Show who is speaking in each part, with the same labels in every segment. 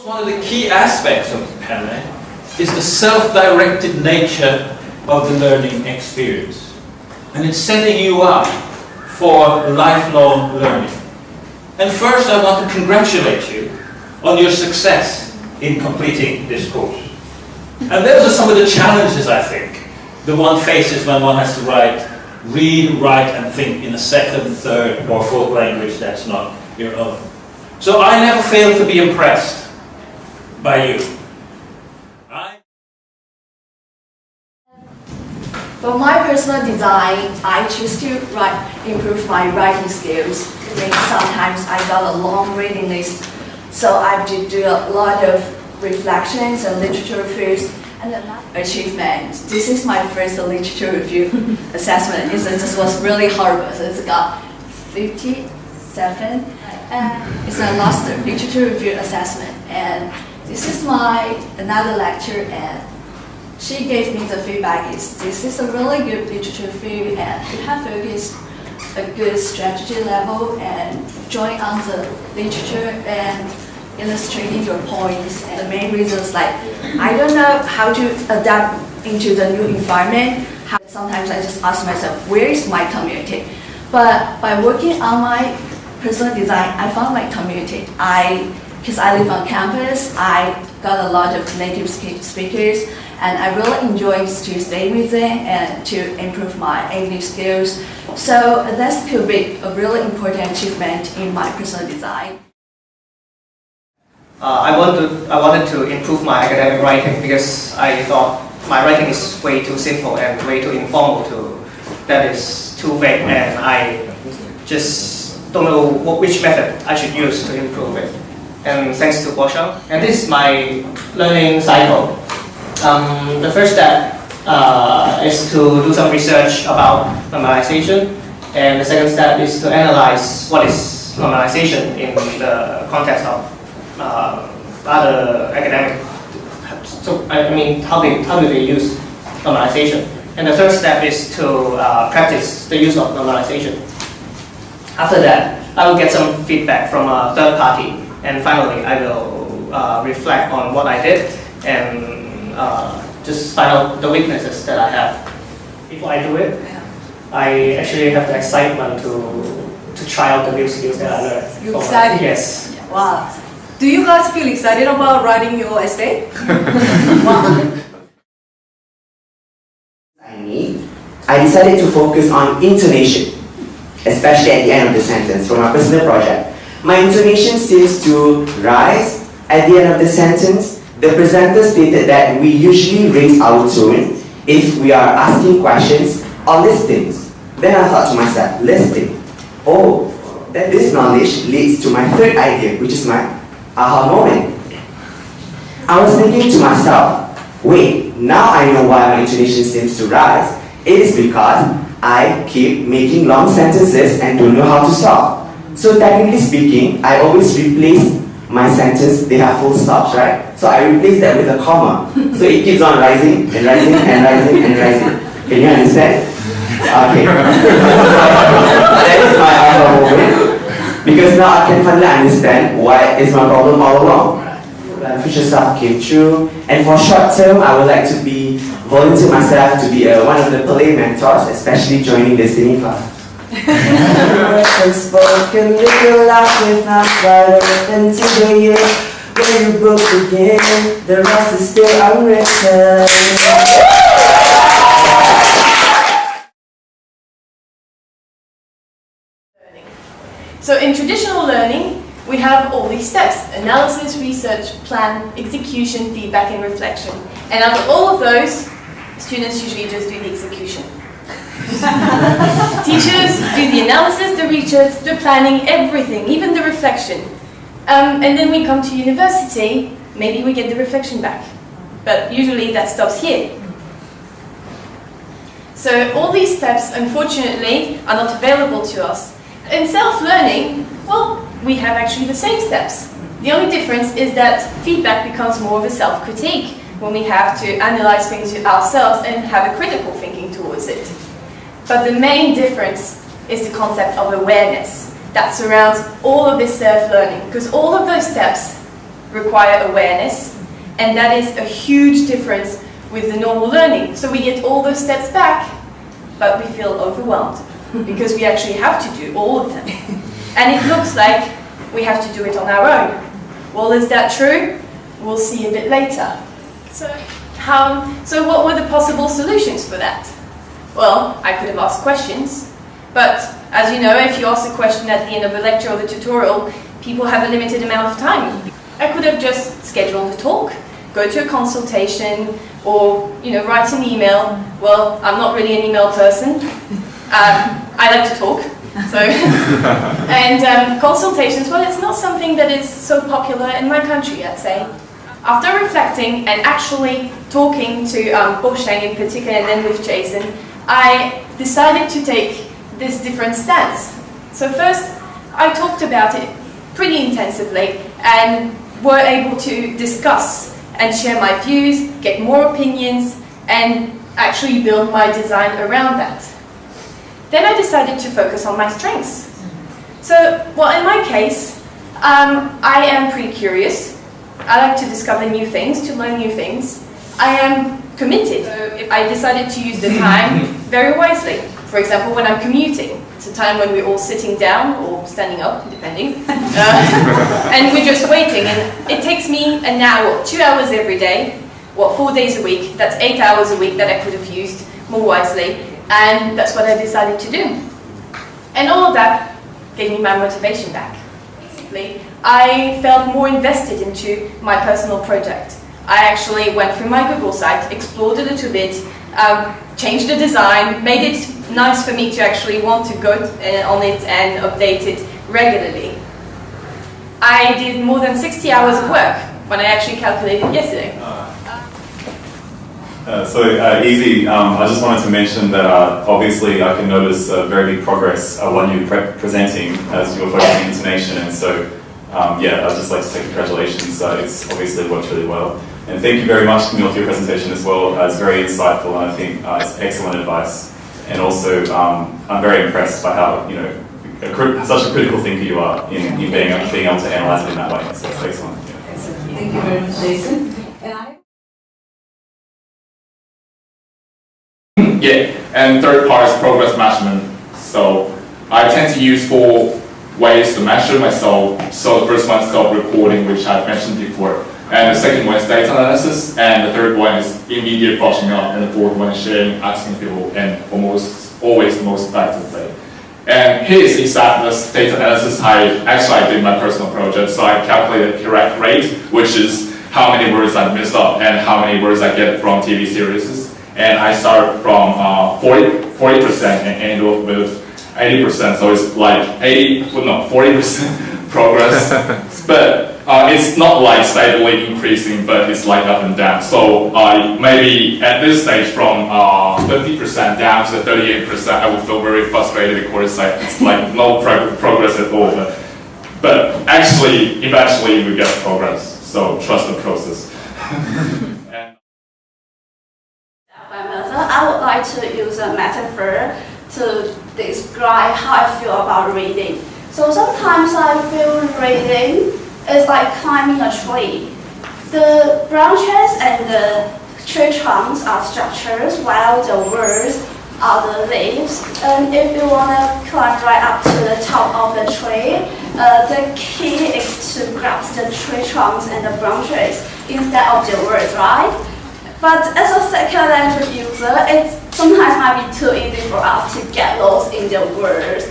Speaker 1: One of the key aspects of PELE is the self-directed nature of the learning experience. And it's setting you up for lifelong learning. And first I want to congratulate you on your success in completing this course. And those are some of the challenges, I think, the one faces when one has to read, write and think in a second, third or fourth language that's not your own. So I never fail to be impressed by you.
Speaker 2: For my personal design, I choose to improve my writing skills. Sometimes I got a long reading list, so I have to do a lot of reflections and literature reviews. And another achievement, this is my first literature review assessment. This was really horrible. So it's got 57. It's a last literature review assessment. And this is another lecture, and she gave me the feedback this is a really good literature review, and you have focused a good strategy level and drawing on the literature and illustrating your points. And the main reasons, like, I don't know how to adapt into the new environment. Sometimes I just ask myself, where is my community? But by working on my personal design, I found my community. Because I live on campus, I got a lot of native speakers, and I really enjoy to stay with them and to improve my English skills. So that could be a really important achievement in my personal design.
Speaker 3: I wanted to improve my academic writing because I thought my writing is way too simple and way too informal that is too vague, and I just don't know which method I should use to improve it. And thanks to Guosheng. And this is my learning cycle. The first step is to do some research about normalization, and the second step is to analyze what is normalization in the context of other academic. So I mean, how do they use normalization? And the third step is to practice the use of normalization. After that, I will get some feedback from a third party, and finally, I will reflect on what I did and just find out the weaknesses that I have. Before I do it, I actually have the excitement to try out the new skills that I learned.
Speaker 4: You're excited?
Speaker 3: Yes.
Speaker 4: Wow. Do you guys feel excited about writing your essay? Wow.
Speaker 5: I decided to focus on intonation, especially at the end of the sentence for my personal project. My intonation seems to rise at the end of the sentence. The presenter stated that we usually raise our tone if we are asking questions or listings. Then I thought to myself, listing. Oh, that this knowledge leads to my third idea, which is my aha moment. I was thinking to myself, wait, now I know why my intonation seems to rise. It is because I keep making long sentences and don't know how to stop. So technically speaking, I always replace my sentence, they have full stops, right? So I replace that with a comma. So it keeps on rising and rising and rising and rising. Can you understand? Okay. That is my aha moment. Because now I can finally understand why is my problem all along. Future stuff came true, and for short term, I would like to volunteer myself to be one of the PELE mentors, especially joining the listening class. Unspoken, little laugh with my brother into the year where you broke again. The rest is still unwritten.
Speaker 6: So in traditional learning, we have all these steps: analysis, research, plan, execution, feedback, and reflection. And out of all of those, students usually just do the execution. Teachers do the analysis, the research, the planning, everything, even the reflection. And then we come to university, maybe we get the reflection back. But usually that stops here. So all these steps, unfortunately, are not available to us. In self-learning, well, we have actually the same steps. The only difference is that feedback becomes more of a self-critique when we have to analyze things ourselves and have a critical thinking towards it. But the main difference is the concept of awareness that surrounds all of this self-learning, because all of those steps require awareness, and that is a huge difference with the normal learning. So we get all those steps back, but we feel overwhelmed because we actually have to do all of them. And it looks like we have to do it on our own. Well, is that true? We'll see a bit later. So what were the possible solutions for that? Well, I could have asked questions, but as you know, if you ask a question at the end of a lecture or the tutorial, people have a limited amount of time. I could have just scheduled a talk, go to a consultation, or write an email. Well, I'm not really an email person. I like to talk. So, and consultations, well, it's not something that is so popular in my country, I'd say. After reflecting and actually talking to Bosheng in particular, and then with Jason, I decided to take this different stance. So first, I talked about it pretty intensively and were able to discuss and share my views, get more opinions, and actually build my design around that. Then I decided to focus on my strengths. So, well, in my case, I am pretty curious. I like to discover new things, to learn new things. I am committed. So I decided to use the time very wisely. For example, when I'm commuting, it's a time when we're all sitting down or standing up, depending, and we're just waiting. And it takes me an hour, 2 hours every day, 4 days a week. That's 8 hours a week that I could have used more wisely. And that's what I decided to do. And all of that gave me my motivation back. Basically, I felt more invested into my personal project. I actually went through my Google site, explored a little bit, changed the design, made it nice for me to actually want to go on it and update it regularly. I did more than 60 hours of work when I actually calculated yesterday.
Speaker 7: Easy, I just wanted to mention that obviously I can notice very big progress when you're presenting as you're focusing intonation, and so yeah, I'd just like to say congratulations. It's obviously worked really well. And thank you very much, Camille, for your presentation as well. It's very insightful, and I think it's excellent advice. And also, I'm very impressed by how, such a critical thinker you are in being able to analyze it in that way. So it's excellent. Yeah.
Speaker 4: Thank you very much, Jason.
Speaker 8: Yeah, and third part is progress measurement. So I tend to use 4 ways to measure myself. So the first one is self-reporting, which I mentioned before. And the second one is data analysis. And the third one is immediate brushing up. And the fourth one is sharing, asking people, and always the most effective way. And here is exactly this data analysis. I did my personal project. So I calculated correct rate, which is how many words I missed up and how many words I get from TV series. And I start from 40% and end up with 80%. So it's like 40% progress. But it's not like steadily increasing, but it's like up and down. So maybe at this stage from 50% down to 38%, I would feel very frustrated because it's like no progress at all. But actually, eventually we get progress. So trust the process.
Speaker 2: I would like to use a metaphor to describe how I feel about reading. So sometimes I feel reading is like climbing a tree. The branches and the tree trunks are structures, while the words are the leaves. And if you want to climb right up to the top of the tree, the key is to grasp the tree trunks and the branches instead of the words, right? But as a second language user, it sometimes might be too easy for us to get lost in the words.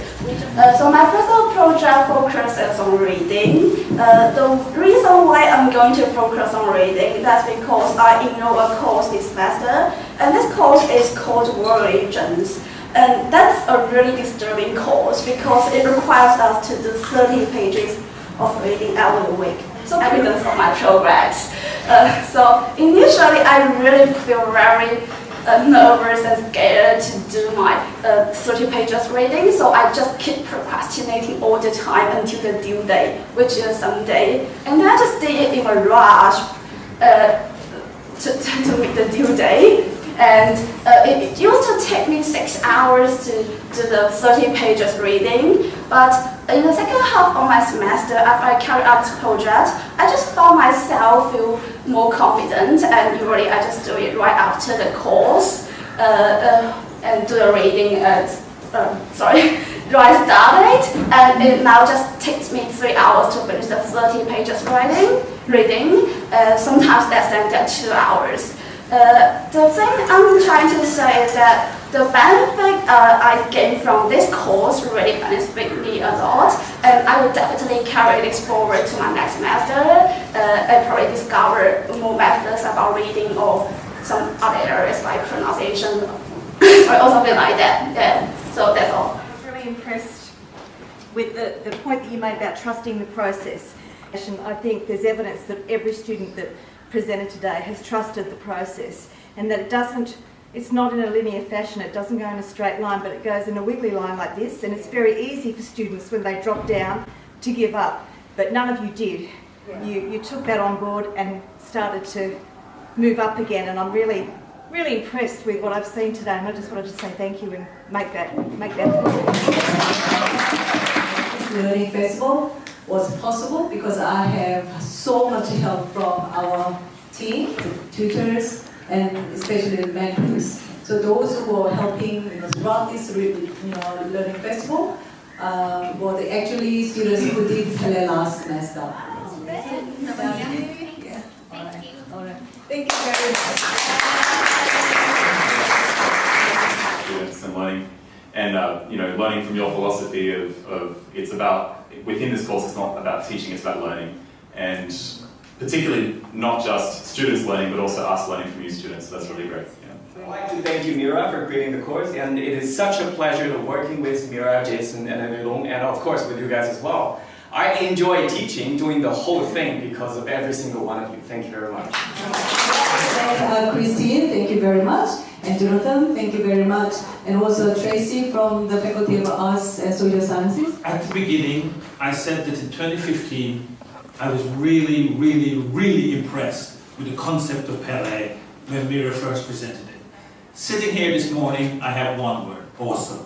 Speaker 2: So my personal project focuses on reading. The reason why I'm going to focus on reading, that's because I enrolled a course this semester, and this course is called World Agents. And that's a really disturbing course because it requires us to do 30 pages of reading every week. So evidence of my progress. So initially, I really feel very nervous and scared to do my 30 pages reading. So I just keep procrastinating all the time until the due date, which is Sunday. And I just did it in a rush to meet the due date. And it used to take me 6 hours to do the 30 pages reading.
Speaker 9: But in the second half of my semester, after I carried out this project, I just found myself feel more confident, and usually I just do it right after the course and do the reading. I started, and it now just takes me 3 hours to finish the 30 pages reading. Sometimes less than 2 hours. The thing I'm trying to say is that the benefit I gained from this course really benefit me a lot, and I will definitely carry this forward to my next semester and probably discover more methods about reading or some other areas like pronunciation or something like that. Yeah. So that's all.
Speaker 4: I was really impressed with the point that you made about trusting the process. I think there's evidence that every student that presented today has trusted the process, and that it's not in a linear fashion, it doesn't go in a straight line, but it goes in a wiggly line like this, and it's very easy for students when they drop down to give up, but none of you did. Yeah. You took that on board and started to move up again, and I'm really impressed with what I've seen today, and I just wanted to say thank you and make that
Speaker 10: This Learning Festival was possible because I have so much help from our team, the tutors, and especially the mentors. So those who are helping run this learning festival were the actually students who did PELE last semester. Yeah. All right. Thank you very much.
Speaker 7: Students and learning, and learning from your philosophy of it's about, within this course, it's not about teaching, it's about learning, and particularly not just students learning, but also us learning from you students. So that's really great. Yeah.
Speaker 11: I'd like to thank you, Mira, for creating the course, and it is such a pleasure to working with Mira, Jason, and Emilong, and of course with you guys as well. I enjoy teaching, doing the whole thing because of every single one of you. Thank you very much.
Speaker 10: Christine, thank you very much. And Jonathan, thank you very much. And also Tracy from the Faculty of Arts and Social Sciences.
Speaker 1: At the beginning, I said that in 2015, I was really impressed with the concept of PELE when Mira first presented it. Sitting here this morning, I have one word: awesome.